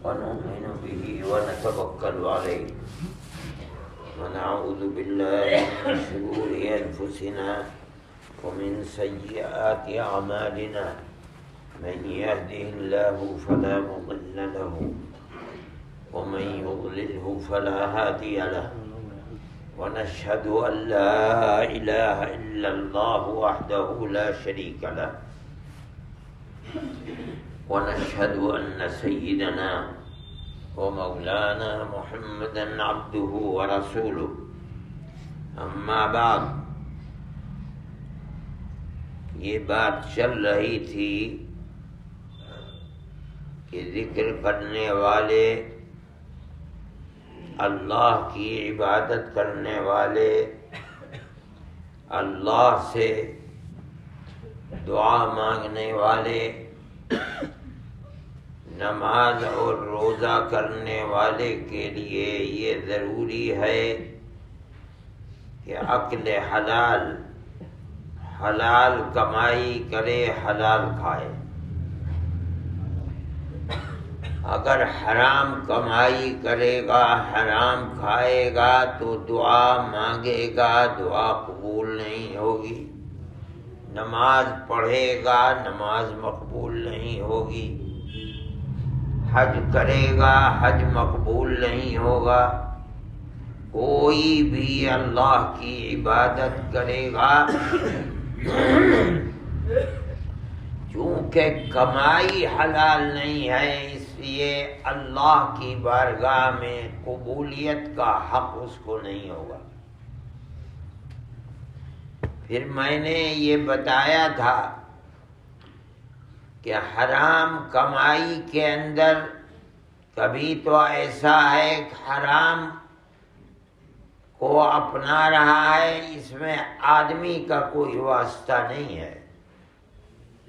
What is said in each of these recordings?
ونؤمن به ونتوكل عليه ونعوذ بالله من شرور أنفسنا ومن سيئات أعمالنا من يهده الله فلا مضل له ومن يضلله فلا هادي له ونشهد أن لا إله إلا الله وحده لا شريك له ونشهد أن سيدنا ومولانا محمدا عبده ورسوله اما بعد. یہ بات چل رہی تھی کہ ذکر کرنے والے، اللہ کی عبادت کرنے والے، اللہ سے دعا مانگنے والے، نماز اور روزہ کرنے والے کے لیے یہ ضروری ہے کہ اکل حلال، حلال کمائی کرے، حلال کھائے. اگر حرام کمائی کرے گا، حرام کھائے گا تو دعا مانگے گا، دعا قبول نہیں ہوگی. نماز پڑھے گا، نماز مقبول نہیں ہوگی. حج کرے گا، حج مقبول نہیں ہوگا. کوئی بھی اللہ کی عبادت کرے گا، چونکہ کمائی حلال نہیں ہے، اس لیے اللہ کی بارگاہ میں قبولیت کا حق اس کو نہیں ہوگا. پھر میں نے یہ بتایا تھا کہ حرام کمائی کے اندر کبھی تو ایسا ہے کہ حرام کو اپنا رہا ہے، اس میں آدمی کا کوئی واسطہ نہیں ہے،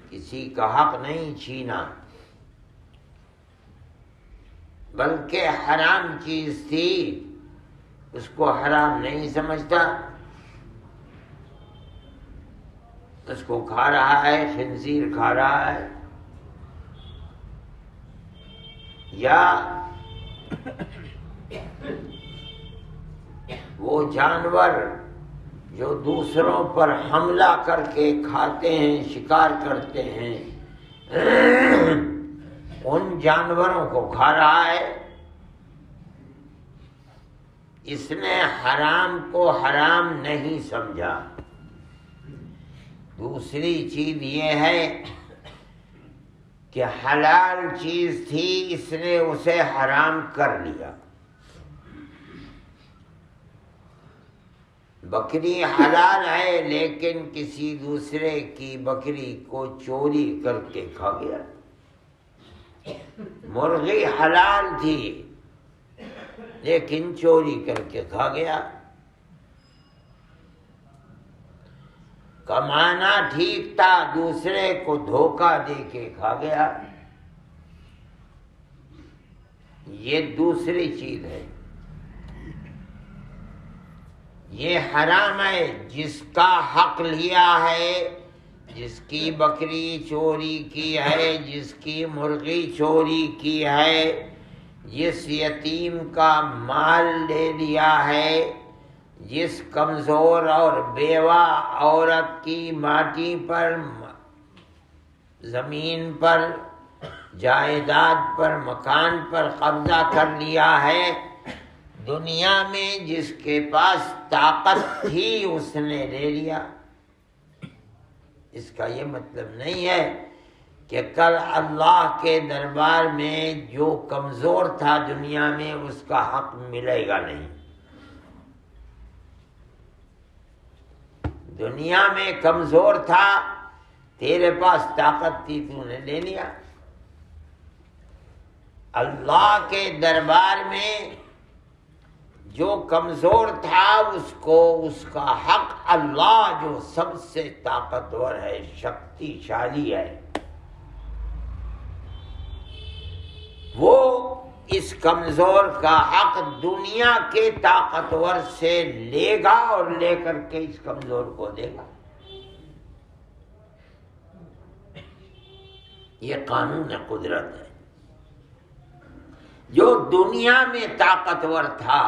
کسی کا حق نہیں چھینا، بلکہ حرام چیز تھی، اس کو حرام نہیں سمجھتا، اس کو کھا رہا ہے، خنزیر کھا رہا ہے، یا وہ جانور جو دوسروں پر حملہ کر کے کھاتے ہیں، شکار کرتے ہیں، ان جانوروں کو کھا رہا ہے. اس نے حرام کو حرام نہیں سمجھا. دوسری چیز یہ ہے کہ حلال چیز تھی، اس نے اسے حرام کر لیا. بکری حلال ہے لیکن کسی دوسرے کی بکری کو چوری کر کے کھا گیا. مرغی حلال تھی لیکن چوری کر کے کھا گیا. کمانا ٹھیک تھا، دوسرے کو دھوکہ دے کے کھا گیا. یہ دوسری چیز ہے. یہ حرام ہے. جس کا حق لیا ہے، جس کی بکری چوری کی ہے، جس کی مرغی چوری کی ہے، جس یتیم کا مال لے لیا ہے، جس کمزور اور بیوہ عورت کی ماٹی پر، زمین پر، جائیداد پر، مکان پر قبضہ کر لیا ہے، دنیا میں جس کے پاس طاقت تھی اس نے لے لیا. اس کا یہ مطلب نہیں ہے کہ کل اللہ کے دربار میں جو کمزور تھا دنیا میں اس کا حق ملے گا نہیں. دنیا میں کمزور تھا، تیرے پاس طاقت تھی، تو نے لے لیا. اللہ کے دربار میں جو کمزور تھا اس کو اس کا حق، اللہ جو سب سے طاقتور ہے، شکتی شالی ہے، وہ اس کمزور کا حق دنیا کے طاقتور سے لے گا اور لے کر کے اس کمزور کو دے گا. یہ قانون قدرت ہے. جو دنیا میں طاقتور تھا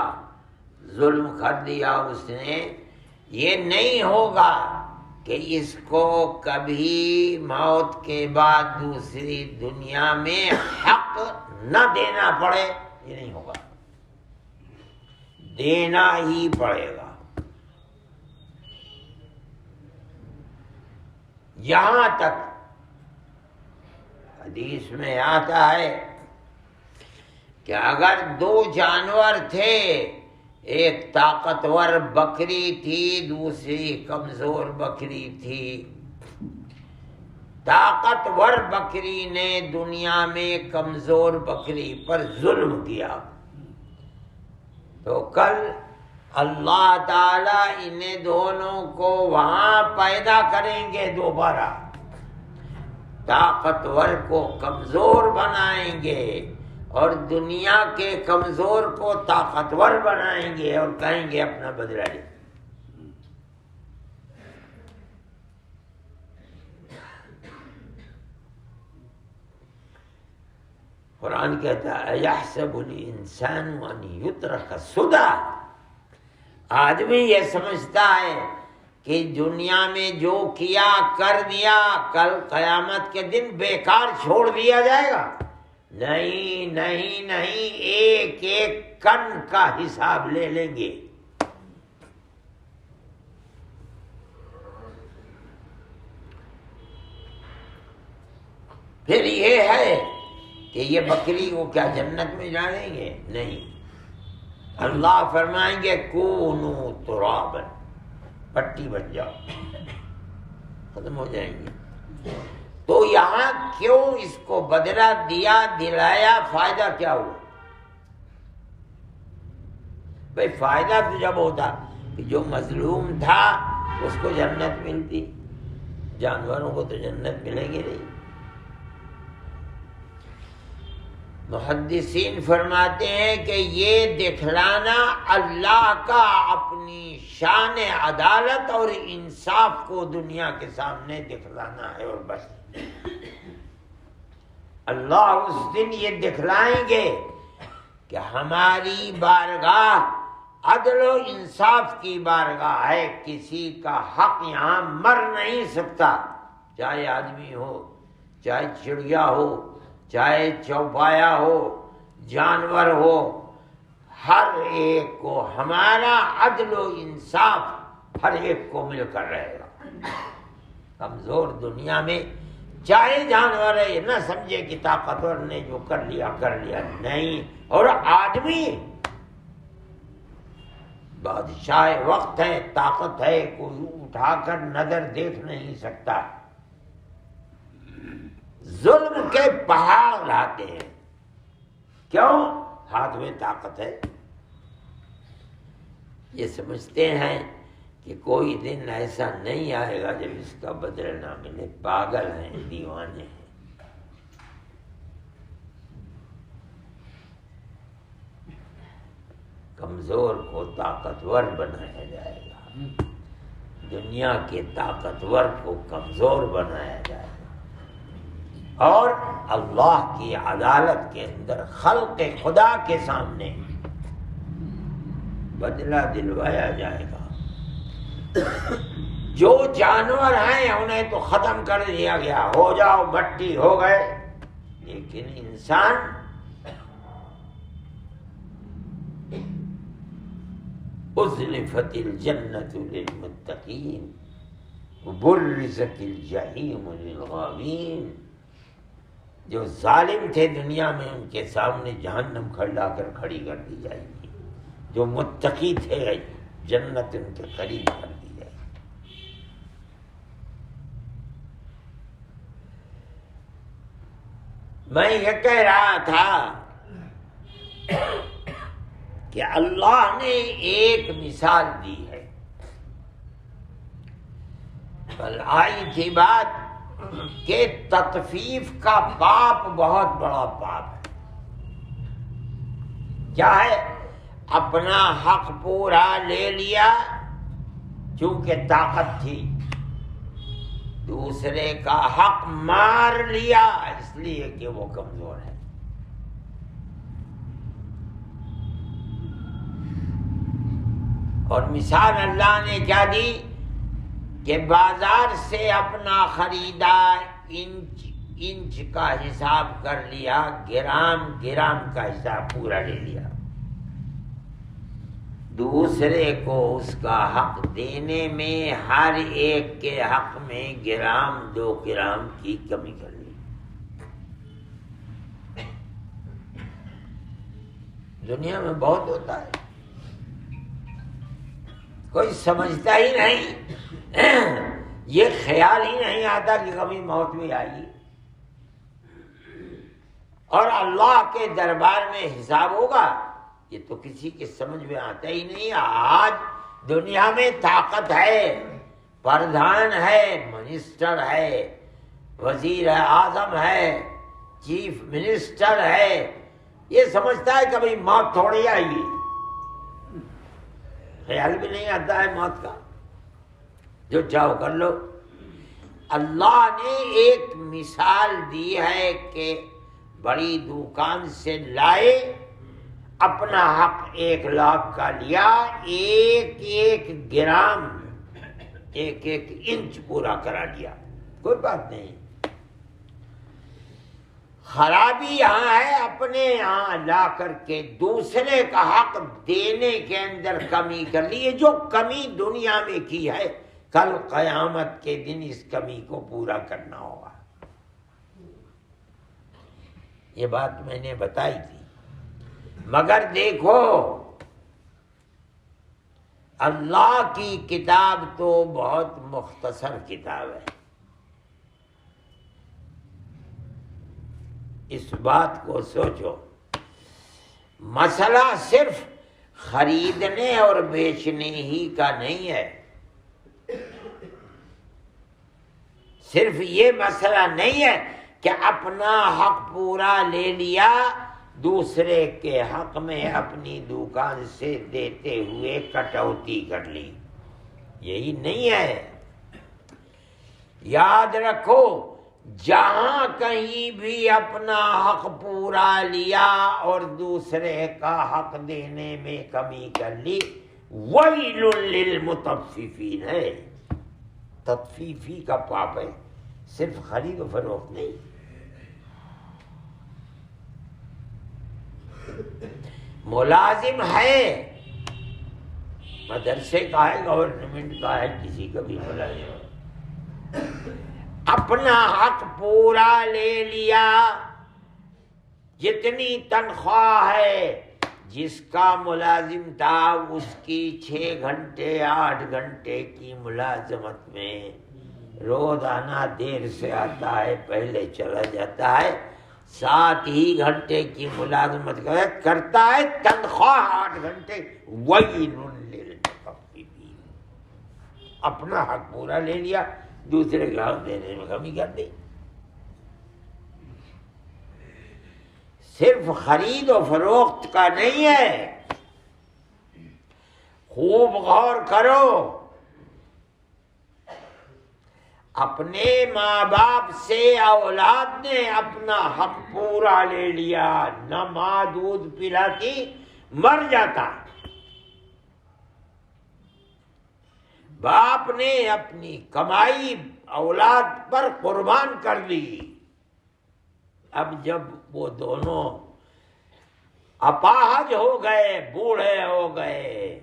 ظلم کر دیا اس نے، یہ نہیں ہوگا کہ اس کو کبھی موت کے بعد دوسری دنیا میں حق نہ دینا پڑے، یہ نہیں ہوگا، دینا ہی پڑے گا۔ یہاں تک حدیث میں آتا ہے کہ اگر دو جانور تھے، ایک طاقتور بکری تھی، دوسری کمزور بکری تھی، طاقتور بکری نے دنیا میں کمزور بکری پر ظلم کیا، تو کل اللہ تعالی انہیں دونوں کو وہاں پیدا کریں گے، دوبارہ طاقتور کو کمزور بنائیں گے اور دنیا کے کمزور کو طاقتور بنائیں گے اور کہیں گے اپنا بدلہ لے۔ قرآن کہتا ہے یحسب الانسان ان یترک سدی، آدمی یہ سمجھتا ہے کہ دنیا میں جو کیا کر دیا کل قیامت کے دن بیکار چھوڑ دیا جائے گا۔ نہیں نہیں نہیں، ایک ایک کن کا حساب لے لیں گے۔ پھر یہ ہے کہ یہ بکری کو کیا جنت میں ڈالیں گے؟ نہیں، اللہ فرمائیں گے کونوا ترابا، پٹی بن جاؤ، ختم ہو جائیں گے۔ تو یہاں کیوں اس کو بدلہ دیا دلایا، فائدہ کیا ہوا؟ بھئی فائدہ تو جب ہوتا کہ جو مظلوم تھا اس کو جنت ملتی، جانوروں کو تو جنت ملے گی نہیں۔ محدثین فرماتے ہیں کہ یہ دکھلانا اللہ کا اپنی شان عدالت اور انصاف کو دنیا کے سامنے دکھلانا ہے، اور بس اللہ اس دن یہ دکھلائیں گے کہ ہماری بارگاہ عدل و انصاف کی بارگاہ ہے، کسی کا حق یہاں مر نہیں سکتا، چاہے آدمی ہو، چاہے چڑیا ہو، چاہے چوپایا ہو، جانور ہو، ہر ایک کو ہمارا عدل و انصاف ہر ایک کو مل کر رہے گا۔ کمزور دنیا میں چاہے جانور ہے، نہ سمجھے کہ طاقتور نے جو کر لیا نہیں، اور آدمی بادشاہ وقت ہے، طاقت ہے، کوئی اٹھا کر نظر دیکھ نہیں سکتا، ظلم کے پہاڑ لاتے ہیں، کیوں؟ ہاتھ میں طاقت ہے، یہ سمجھتے ہیں کہ کوئی دن ایسا نہیں آئے گا جب اس کا بدلہ نہ ملے۔ پاگل ہیں، دیوانے ہیں۔ کمزور کو طاقتور بنایا جائے گا، دنیا کے طاقتور کو کمزور بنایا جائے گا، اور اللہ کی عدالت کے اندر خلق خدا کے سامنے بدلہ دلوایا جائے گا۔ جو جانور ہیں انہیں تو ختم کر دیا گیا، ہو جاؤ مٹی ہو گئے، لیکن انسان ازلفت الجنت للمتقین وبرزت الجحیم للغاوین، جو ظالم تھے دنیا میں ان کے سامنے جہنم کھڑا کر کھڑی کر دی جائے گی، جو متقی تھے جنت ان کے قریب کر دی جائے گی۔ میں یہ کہہ رہا تھا کہ اللہ نے ایک مثال دی ہے، کل آئی تھی بات کہ تطفیف کا پاپ بہت بڑا پاپ ہے۔ کیا ہے؟ اپنا حق پورا لے لیا چونکہ طاقت تھی، دوسرے کا حق مار لیا اس لیے کہ وہ کمزور ہے۔ اور مثال اللہ نے کیا دی کہ بازار سے اپنا خریدا انچ کا حساب کر لیا، گرام کا حساب پورا لے لیا، دوسرے کو اس کا حق دینے میں ہر ایک کے حق میں گرام 2 گرام کی کمی کر لی۔ دنیا میں بہت ہوتا ہے، کوئی سمجھتا ہی نہیں، یہ خیال ہی نہیں آتا کہ کبھی موت بھی آئی اور اللہ کے دربار میں حساب ہوگا، یہ تو کسی کے سمجھ میں آتا ہی نہیں۔ آج دنیا میں طاقت ہے، پردھان ہے، منسٹر ہے، وزیر اعظم ہے، چیف منسٹر ہے، یہ سمجھتا ہے کبھی موت تھوڑی آئے گی، خیال بھی نہیں آتا ہے موت کا، جو چاہو کر لو۔ اللہ نے ایک مثال دی ہے کہ بڑی دکان سے لائے، اپنا حق 1 لاکھ کا لیا، ایک گرام 1 انچ پورا کرا لیا، کوئی بات نہیں۔ خرابی یہاں ہے اپنے یہاں لا کر کے دوسرے کا حق دینے کے اندر کمی کر لی، جو کمی دنیا میں کی ہے کل قیامت کے دن اس کمی کو پورا کرنا ہوگا۔ یہ بات میں نے بتائی تھی، مگر دیکھو اللہ کی کتاب تو بہت مختصر کتاب ہے، اس بات کو سوچو۔ مسئلہ صرف خریدنے اور بیچنے ہی کا نہیں ہے، صرف یہ مسئلہ نہیں ہے کہ اپنا حق پورا لے لیا، دوسرے کے حق میں اپنی دکان سے دیتے ہوئے کٹوتی کر لی، یہی نہیں ہے۔ یاد رکھو، جہاں کہیں بھی اپنا حق پورا لیا اور دوسرے کا حق دینے میں کمی کر لی، ویل للمطففین ہے، تطفیفی کا پاپ ہے، صرف خرید و فروخت نہیں۔ ملازم ہے، مدرسے کا ہے، گورنمنٹ کا ہے، کسی کا بھی ملازم، اپنا حق پورا لے لیا، جتنی تنخواہ ہے، جس کا ملازم تھا اس کی 6 گھنٹے 8 گھنٹے کی ملازمت میں روزانہ دیر سے آتا ہے، پہلے چلا جاتا ہے، 7 ہی گھنٹے کی ملازمت کرتا ہے، تنخواہ 8 گھنٹے، ویل للمطففین، اپنا حق پورا لے لیا، دوسرے کا حق دینے میں کمی کر دی۔ صرف خرید و فروخت کا نہیں ہے، خوب غور کرو، اپنے ماں باپ سے اولاد نے اپنا حق پورا لے لیا، نہ ماں دودھ پلاتی مر جاتا، باپ نے اپنی کمائی اولاد پر قربان کر دی، اب جب وہ دونوں اپاہج ہو گئے، بوڑھے ہو گئے،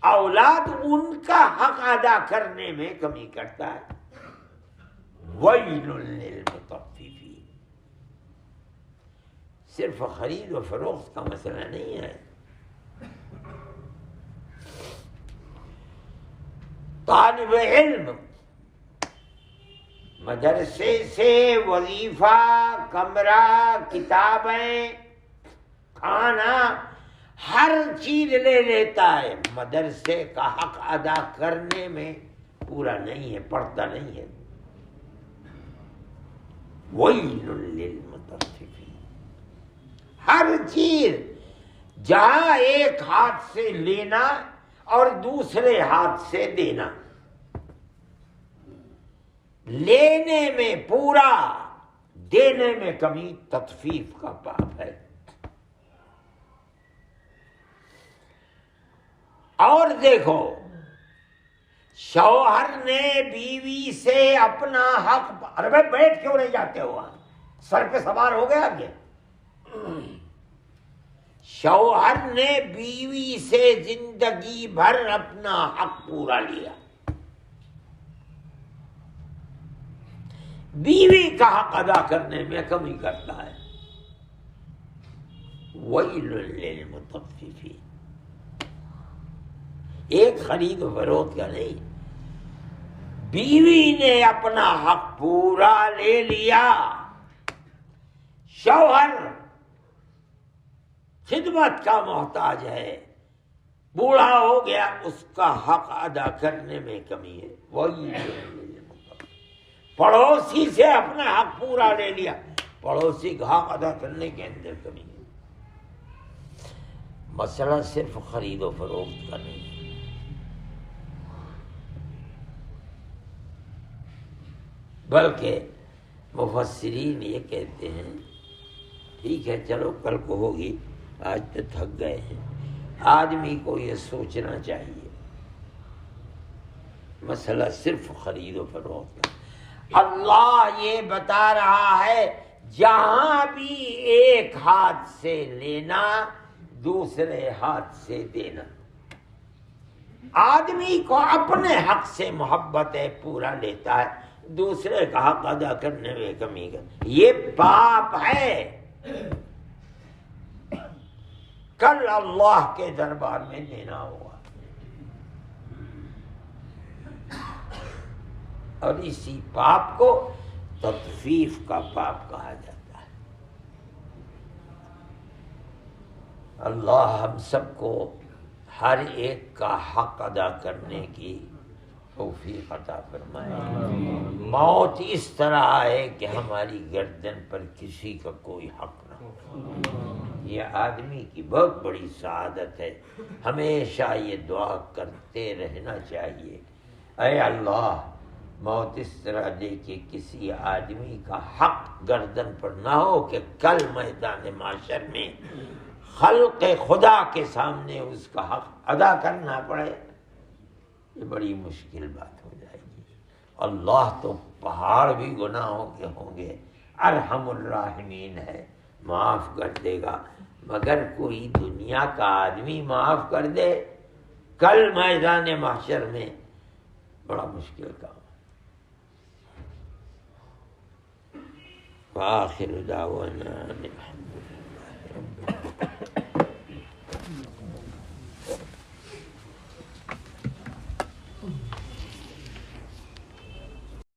اولاد ان کا حق ادا کرنے میں کمی کرتا ہے، ویل للمطففین۔ صرف خرید و فروخت کا مسئلہ نہیں ہے، طالب علم مدرسے سے وظیفہ، کمرہ، کتابیں، کھانا، ہر چیز لے لیتا ہے، مدرسے کا حق ادا کرنے میں پورا نہیں ہے، پڑھتا نہیں ہے، ویل للمطففین۔ ہر چیز جہاں ایک ہاتھ سے لینا اور دوسرے ہاتھ سے دینا، لینے میں پورا، دینے میں کمی، تطفیف کا پاپ ہے۔ اور دیکھو شوہر نے بیوی سے اپنا حق، ارے بھائی بیٹھ کیوں نہیں جاتے ہو، سر پہ سوار ہو گیا کہ شوہر نے بیوی سے زندگی بھر اپنا حق پورا لیا، بیوی کا حق ادا کرنے میں کمی کرتا ہے۔ وَيْلٌ لِّلْمُطَفِّفِينَ، ایک خرید و فروخت کا نہیں، بیوی نے اپنا حق پورا لے لیا، شوہر خدمت کا محتاج ہے، بوڑھا ہو گیا، اس کا حق ادا کرنے میں کمی ہے۔ پڑوسی سے اپنا حق پورا لے لیا، پڑوسی کا حق ادا کرنے کے اندر کمی ہے۔ مسئلہ صرف خرید و فروخت کا نہیں، بلکہ مفسرین یہ کہتے ہیں ٹھیک ہے چلو کل کو ہوگی، آج تو تھک گئے ہیں، آدمی کو یہ سوچنا چاہیے مسئلہ صرف خرید و فروخت کا۔ اللہ یہ بتا رہا ہے جہاں بھی ایک ہاتھ سے لینا دوسرے ہاتھ سے دینا، آدمی کو اپنے حق سے محبت ہے، پورا لیتا ہے، دوسرے کا حق ادا کرنے میں کمی کر، یہ پاپ ہے، کل اللہ کے دربار میں دینا ہوگا۔ اور اسی پاپ کو تطفیف کا پاپ کہا جاتا ہے۔ اللہ ہم سب کو ہر ایک کا حق ادا کرنے کی توفیق عطا فرمائے۔ موت اس طرح آئے کہ ہماری گردن پر کسی کا کوئی حق نہ ہو، یہ آدمی کی بہت بڑی سعادت ہے، ہمیشہ یہ دعا کرتے رہنا چاہیے، اے اللہ موت اس طرح دے کہ کسی آدمی کا حق گردن پر نہ ہو کہ کل میدان محشر میں خلق خدا کے سامنے اس کا حق ادا کرنا پڑے، یہ بڑی مشکل بات ہو جائے گی۔ اللہ تو پہاڑ بھی گناہوں کے ہوں گے، ارحم الراحمین ہے، معاف کر دے گا، مگر کوئی دنیا کا آدمی معاف کر دے کل میدان محشر میں بڑا مشکل کام۔ وآخر دعوانا